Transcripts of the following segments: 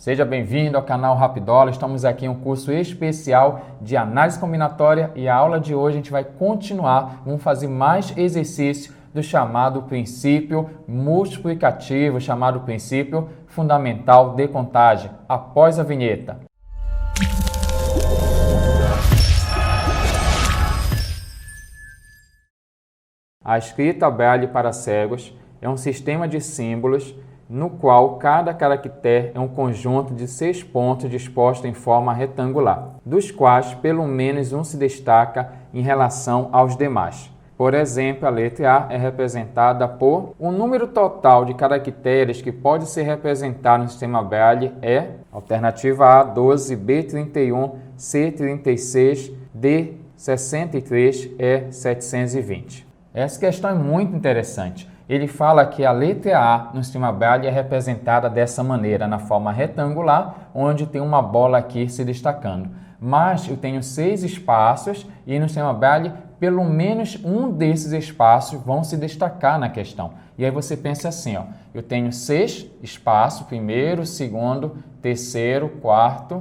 Seja bem-vindo ao canal Rapidola. Estamos aqui em um curso especial de análise combinatória e a aula de hoje a gente vai continuar, vamos fazer mais exercício do chamado princípio multiplicativo, chamado princípio fundamental de contagem, após a vinheta. A escrita Braille para cegos é um sistema de símbolos no qual cada caractere é um conjunto de 6 pontos dispostos em forma retangular, dos quais pelo menos um se destaca em relação aos demais. Por exemplo, a letra A é representada por um número total de caracteres que pode ser representado no sistema Braille é alternativa A, 12, B, 31, C, 36, D, 63, E, 720. Essa questão é muito interessante. Ele fala que a letra A no sistema Braille é representada dessa maneira, na forma retangular, onde tem uma bola aqui se destacando. Mas eu tenho 6 espaços e no sistema Braille, pelo menos um desses espaços vão se destacar na questão. E aí você pensa assim, ó, eu tenho 6 espaços, primeiro, segundo, terceiro, quarto,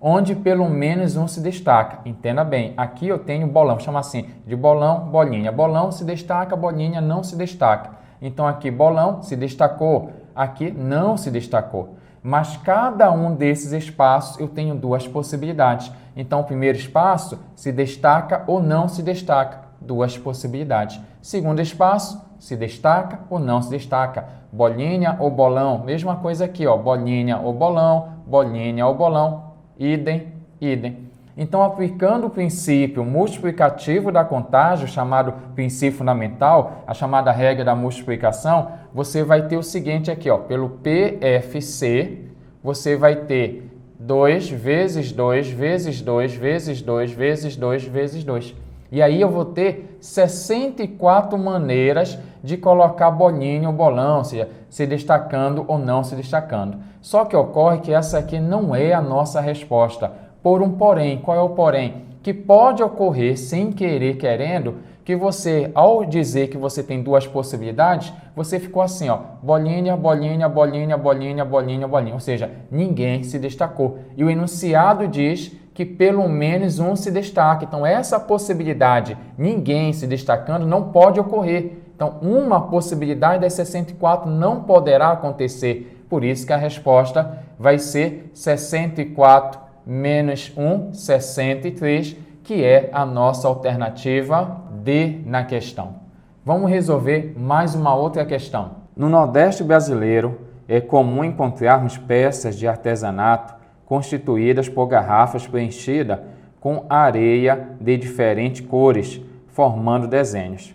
onde pelo menos um se destaca. Entenda bem, aqui eu tenho bolão, chama assim, de bolão, bolinha. Bolão se destaca, bolinha não se destaca. Então aqui bolão se destacou, aqui não se destacou. Mas cada um desses espaços eu tenho 2 possibilidades. Então o primeiro espaço se destaca ou não se destaca, 2 possibilidades. Segundo espaço, se destaca ou não se destaca. Bolinha ou bolão, mesma coisa aqui, ó, bolinha ou bolão, idem, idem. Então, aplicando o princípio multiplicativo da contagem, chamado princípio fundamental, a chamada regra da multiplicação, você vai ter o seguinte aqui, ó, pelo PFC, você vai ter 2 vezes 2 vezes 2 vezes 2 vezes 2 vezes 2. E aí eu vou ter 64 maneiras de colocar bolinha ou bolão, ou seja, se destacando ou não se destacando. Só que ocorre que essa aqui não é a nossa resposta. Por um porém. Qual é o porém? Que pode ocorrer, sem querer, querendo, que você, ao dizer que você tem 2 possibilidades, você ficou assim, ó, bolinha, bolinha, bolinha, bolinha, bolinha, bolinha. Ou seja, ninguém se destacou. E o enunciado diz que pelo menos um se destaca. Então, essa possibilidade, ninguém se destacando, não pode ocorrer. Então, uma possibilidade das 64 não poderá acontecer. Por isso que a resposta vai ser 64 menos 1, 63, que é a nossa alternativa D na questão. Vamos resolver mais uma outra questão. No Nordeste brasileiro, é comum encontrarmos peças de artesanato constituídas por garrafas preenchidas com areia de diferentes cores, formando desenhos.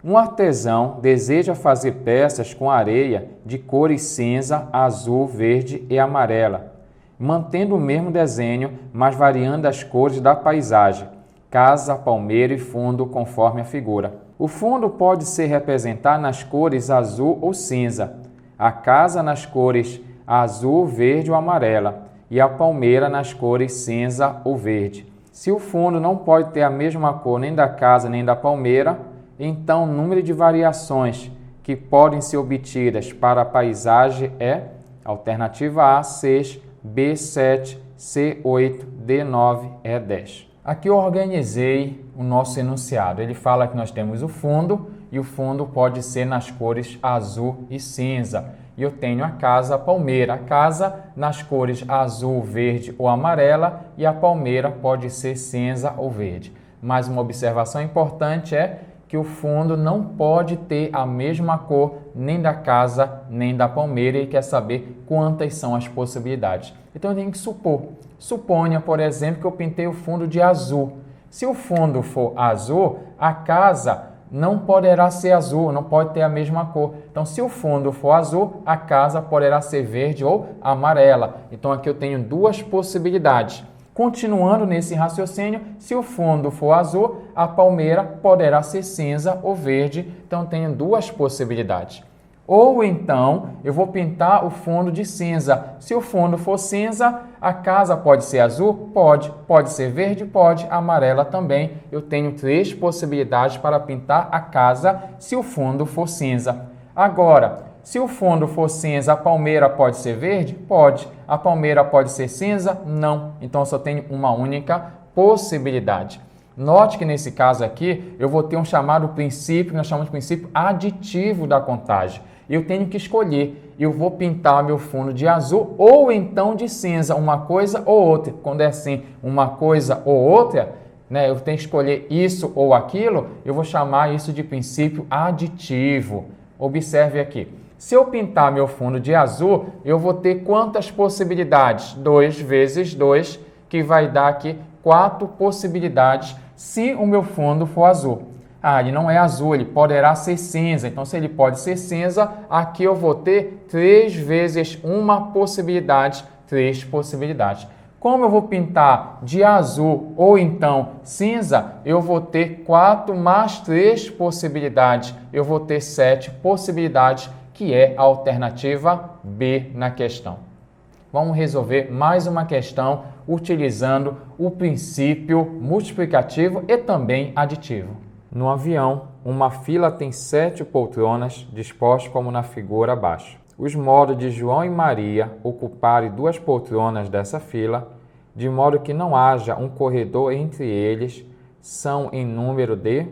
Um artesão deseja fazer peças com areia de cores cinza, azul, verde e amarela, mantendo o mesmo desenho, mas variando as cores da paisagem, casa, palmeira e fundo, conforme a figura. O fundo pode ser representado nas cores azul ou cinza, a casa nas cores azul, verde ou amarela e a palmeira nas cores cinza ou verde. Se o fundo não pode ter a mesma cor nem da casa nem da palmeira, então o número de variações que podem ser obtidas para a paisagem é alternativa A, 6, B, 7, C, 8, D, 9, E, 10. Aqui eu organizei o nosso enunciado. Ele fala que nós temos o fundo e o fundo pode ser nas cores azul e cinza. E eu tenho a casa, a palmeira. A casa nas cores azul, verde ou amarela e a palmeira pode ser cinza ou verde. Mas uma observação importante é que o fundo não pode ter a mesma cor nem da casa nem da palmeira e quer saber quantas são as possibilidades. Então eu tenho que supor. Suponha, por exemplo, que eu pintei o fundo de azul. Se o fundo for azul, a casa não poderá ser azul, não pode ter a mesma cor. Então, se o fundo for azul, a casa poderá ser verde ou amarela. Então, aqui eu tenho 2 possibilidades. Continuando nesse raciocínio, se o fundo for azul, a palmeira poderá ser cinza ou verde. Então, tenho 2 possibilidades. Ou então, eu vou pintar o fundo de cinza. Se o fundo for cinza, a casa pode ser azul? Pode. Pode ser verde? Pode. Amarela também. Eu tenho 3 possibilidades para pintar a casa se o fundo for cinza. Agora, Se o fundo for cinza, a palmeira pode ser verde? Pode. A palmeira pode ser cinza? Não. Então, eu só tenho uma única possibilidade. Note que nesse caso aqui, eu vou ter um chamado princípio, que nós chamamos de princípio aditivo da contagem. Eu tenho que escolher, eu vou pintar meu fundo de azul ou então de cinza, uma coisa ou outra. Quando é assim, uma coisa ou outra, né, eu tenho que escolher isso ou aquilo, eu vou chamar isso de princípio aditivo. Observe aqui. Se eu pintar meu fundo de azul, eu vou ter quantas possibilidades? 2 vezes 2, que vai dar aqui 4 possibilidades se o meu fundo for azul. Ah, ele não é azul, ele poderá ser cinza. Então, se ele pode ser cinza, aqui eu vou ter 3 vezes uma possibilidade, 3 possibilidades. Como eu vou pintar de azul ou então cinza, eu vou ter 4 mais 3 possibilidades. Eu vou ter 7 possibilidades, que é a alternativa B na questão. Vamos resolver mais uma questão utilizando o princípio multiplicativo e também aditivo. No avião, uma fila tem 7 poltronas dispostas como na figura abaixo. Os modos de João e Maria ocuparem 2 poltronas dessa fila, de modo que não haja um corredor entre eles, são em número de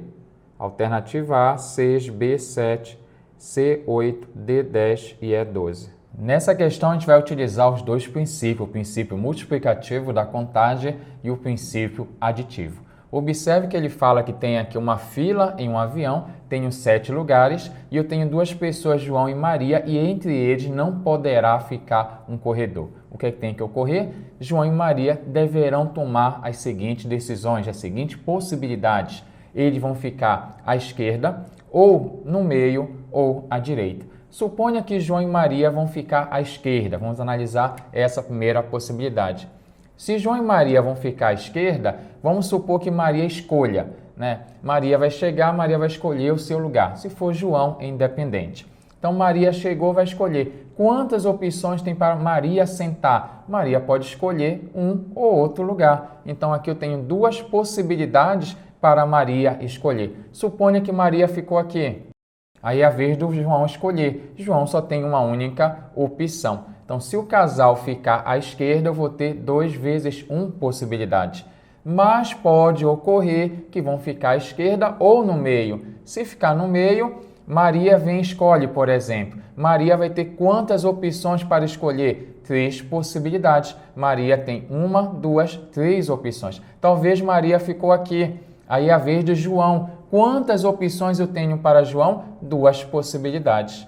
alternativa A, 6, B, 7, C, 8, D, 10 e E, 12. Nessa questão, a gente vai utilizar os dois princípios, o princípio multiplicativo da contagem e o princípio aditivo. Observe que ele fala que tem aqui uma fila em um avião, tenho 7 lugares e eu tenho 2 pessoas, João e Maria, e entre eles não poderá ficar um corredor. O que é que tem que ocorrer? João e Maria deverão tomar as seguintes decisões, as seguintes possibilidades. Eles vão ficar à esquerda, ou no meio, ou à direita. Suponha que João e Maria vão ficar à esquerda. Vamos analisar essa primeira possibilidade. Se João e Maria vão ficar à esquerda, vamos supor que Maria escolha, né? Maria vai chegar, Maria vai escolher o seu lugar. Se for João, é independente. Então, Maria chegou, vai escolher. Quantas opções tem para Maria sentar? Maria pode escolher um ou outro lugar. Então, aqui eu tenho 2 possibilidades para Maria escolher. Suponha que Maria ficou aqui. Aí é a vez do João escolher. João só tem uma única opção. Então, se o casal ficar à esquerda, eu vou ter 2 vezes 1 possibilidade. Mas pode ocorrer que vão ficar à esquerda ou no meio. Se ficar no meio, Maria vem e escolhe, por exemplo. Maria vai ter quantas opções para escolher? 3 possibilidades. Maria tem 1, 2, 3 opções. Talvez Maria ficou aqui. Aí é a vez de João. Quantas opções eu tenho para João? 2 possibilidades.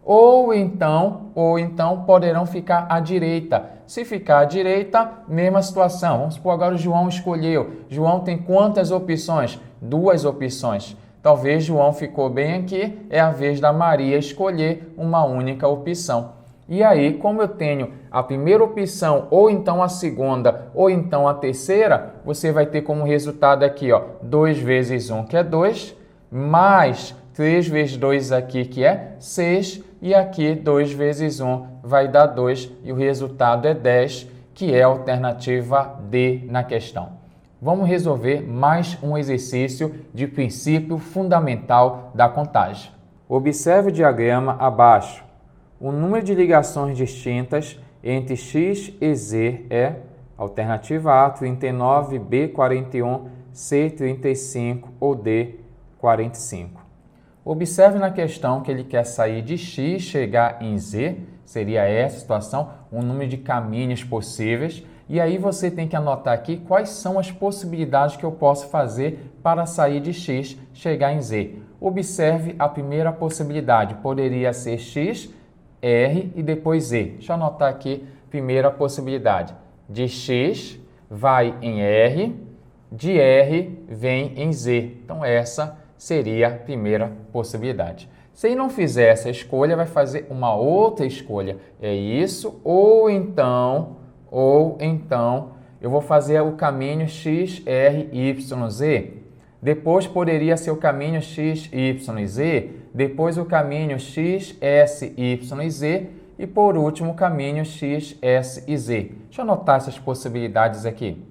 Ou então poderão ficar à direita. Se ficar à direita, mesma situação. Vamos supor agora o João escolheu. João tem quantas opções? 2 opções. Talvez João ficou bem aqui, é a vez da Maria escolher uma única opção. E aí, como eu tenho a primeira opção, ou então a segunda, ou então a terceira, você vai ter como resultado aqui, ó, 2 vezes 1, que é 2, mais 3 vezes 2 aqui, que é 6, e aqui 2 vezes 1 vai dar 2, e o resultado é 10, que é a alternativa D na questão. Vamos resolver mais um exercício de princípio fundamental da contagem. Observe o diagrama abaixo. O número de ligações distintas entre x e z é alternativa A, 39, B, 41, C, 35 ou D, 45. Observe na questão que ele quer sair de x, chegar em z, seria essa situação, o número de caminhos possíveis. E aí você tem que anotar aqui quais são as possibilidades que eu posso fazer para sair de x, chegar em z. Observe a primeira possibilidade, poderia ser x, R e depois Z. Deixa eu anotar aqui primeira possibilidade. De X vai em R, de R vem em Z. Então, essa seria a primeira possibilidade. Se ele não fizer essa escolha, vai fazer uma outra escolha. É isso, ou então, eu vou fazer o caminho X, R, Y, Z. Depois poderia ser o caminho X, Y e Z, depois o caminho X, S, Y e Z e por último o caminho X, S e Z. Deixa eu anotar essas possibilidades aqui.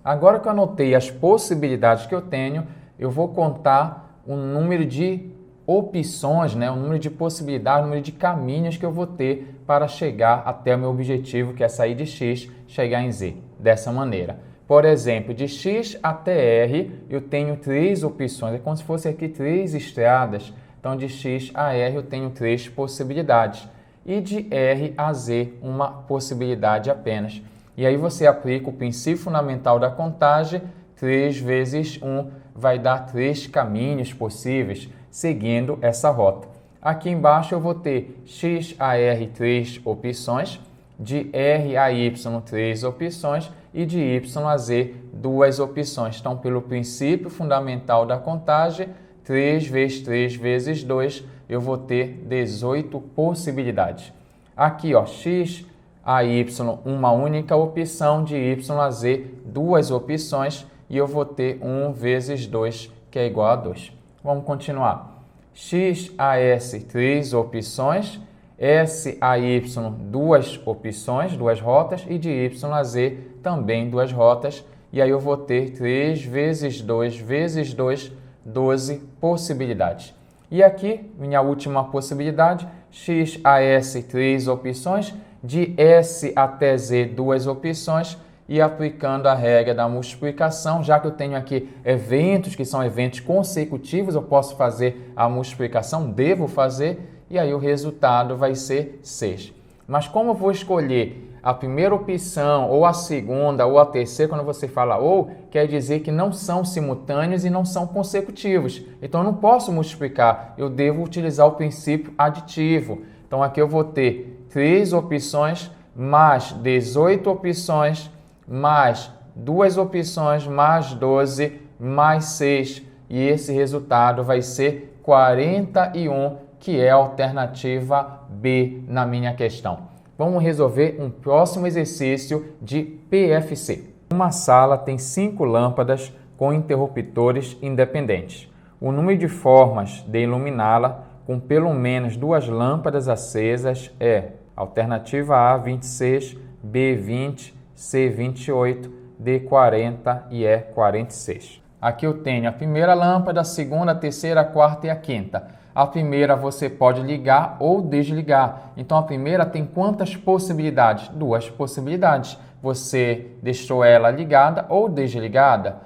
Agora que eu anotei as possibilidades que eu tenho, eu vou contar o número de opções, né? O número de possibilidades, o número de caminhos que eu vou ter para chegar até o meu objetivo, que é sair de X, chegar em Z. Dessa maneira. Por exemplo, de X até R, eu tenho 3 opções. É como se fosse aqui 3 estradas. Então, de X a R, eu tenho 3 possibilidades. E de R a Z, uma possibilidade apenas. E aí você aplica o princípio fundamental da contagem, 3 vezes 1 vai dar 3 caminhos possíveis, seguindo essa rota. Aqui embaixo eu vou ter X a R 3 opções, de R a Y 3 opções e de Y a Z 2 opções. Então, pelo princípio fundamental da contagem, 3 vezes 3 vezes 2, eu vou ter 18 possibilidades. Aqui, ó, X a Y, uma única opção, de Y a Z, 2 opções, e eu vou ter 1 vezes 2, que é igual a 2. Vamos continuar. X a S, 3 opções, S a Y, 2 opções, 2 rotas, e de Y a Z, também 2 rotas, e aí eu vou ter 3 vezes 2 vezes 2, 12 possibilidades. E aqui, minha última possibilidade, X a S, 3 opções, de S até Z, 2 opções, e aplicando a regra da multiplicação, já que eu tenho aqui eventos que são eventos consecutivos, eu posso fazer a multiplicação, devo fazer, e aí o resultado vai ser 6. Mas como eu vou escolher a primeira opção, ou a segunda, ou a terceira, quando você fala ou, quer dizer que não são simultâneos e não são consecutivos. Então, eu não posso multiplicar, eu devo utilizar o princípio aditivo. Então, aqui eu vou ter 3 opções, mais 18 opções, mais 2 opções, mais 12, mais 6. E esse resultado vai ser 41, que é a alternativa B na minha questão. Vamos resolver um próximo exercício de PFC. Uma sala tem 5 lâmpadas com interruptores independentes. O número de formas de iluminá-la com pelo menos 2 lâmpadas acesas é alternativa A, 26, B, 20, C, 28, D, 40 e E, 46. Aqui eu tenho a primeira lâmpada, a segunda, a terceira, a quarta e a quinta. A primeira você pode ligar ou desligar. Então, a primeira tem quantas possibilidades? 2 possibilidades. Você deixou ela ligada ou desligada.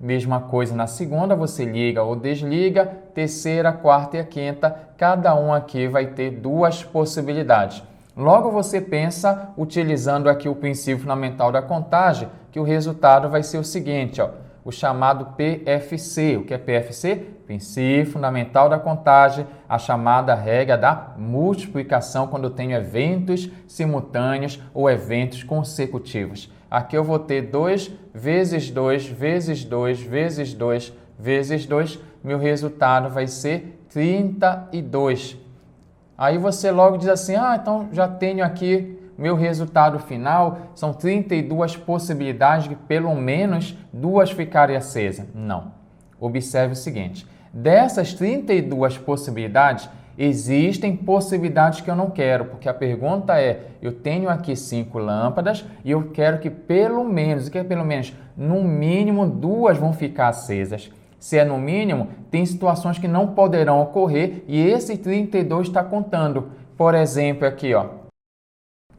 Mesma coisa na segunda, você liga ou desliga. Terceira, quarta e a quinta, cada um aqui vai ter 2 possibilidades. Logo, você pensa, utilizando aqui o princípio fundamental da contagem, que o resultado vai ser o seguinte, ó. O chamado PFC. O que é PFC? Princípio fundamental da contagem, a chamada regra da multiplicação quando eu tenho eventos simultâneos ou eventos consecutivos. Aqui eu vou ter 2 vezes 2 vezes 2 vezes 2 vezes 2. Meu resultado vai ser 32. Aí você logo diz assim, então já tenho aqui meu resultado final, são 32 possibilidades de pelo menos 2 ficarem acesas. Não. Observe o seguinte, dessas 32 possibilidades, existem possibilidades que eu não quero, porque a pergunta é, eu tenho aqui 5 lâmpadas e eu quero que pelo menos, no mínimo 2 vão ficar acesas. Se é no mínimo, tem situações que não poderão ocorrer e esse 32 está contando. Por exemplo, aqui, ó.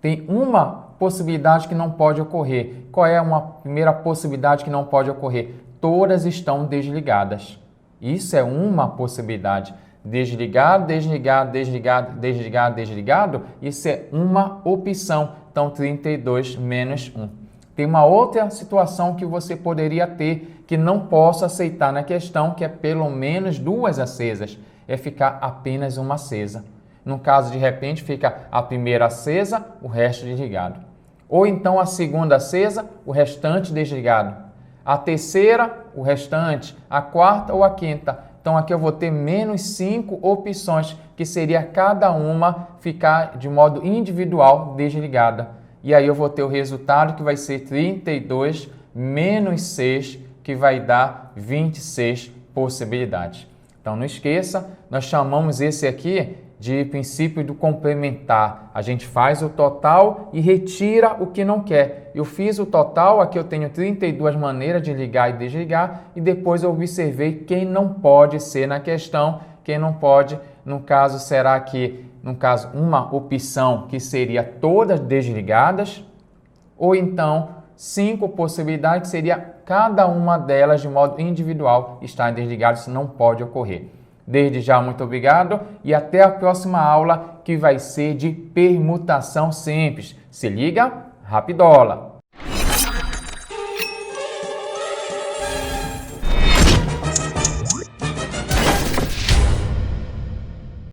Tem uma possibilidade que não pode ocorrer. Qual é uma primeira possibilidade que não pode ocorrer? Todas estão desligadas. Isso é uma possibilidade. Desligado, desligado, desligado, desligado, desligado. Isso é uma opção. Então, 32 menos 1. Tem uma outra situação que você poderia ter que não posso aceitar na questão, que é pelo menos 2 acesas. É ficar apenas uma acesa. No caso, de repente, fica a primeira acesa, o resto desligado. Ou então a segunda acesa, o restante desligado. A terceira, o restante. A quarta ou a quinta. Então, aqui eu vou ter menos 5 opções, que seria cada uma ficar de modo individual desligada. E aí eu vou ter o resultado que vai ser 32 menos 6, que vai dar 26 possibilidades. Então não esqueça, nós chamamos esse aqui de princípio do complementar. A gente faz o total e retira o que não quer. Eu fiz o total, aqui eu tenho 32 maneiras de ligar e desligar e depois eu observei quem não pode ser na questão, quem não pode, no caso, será que, no caso, uma opção que seria todas desligadas ou então 5 possibilidades seria cada uma delas de modo individual estar desligado, isso não pode ocorrer. Desde já, muito obrigado e até a próxima aula que vai ser de permutação simples. Se liga, rapidola!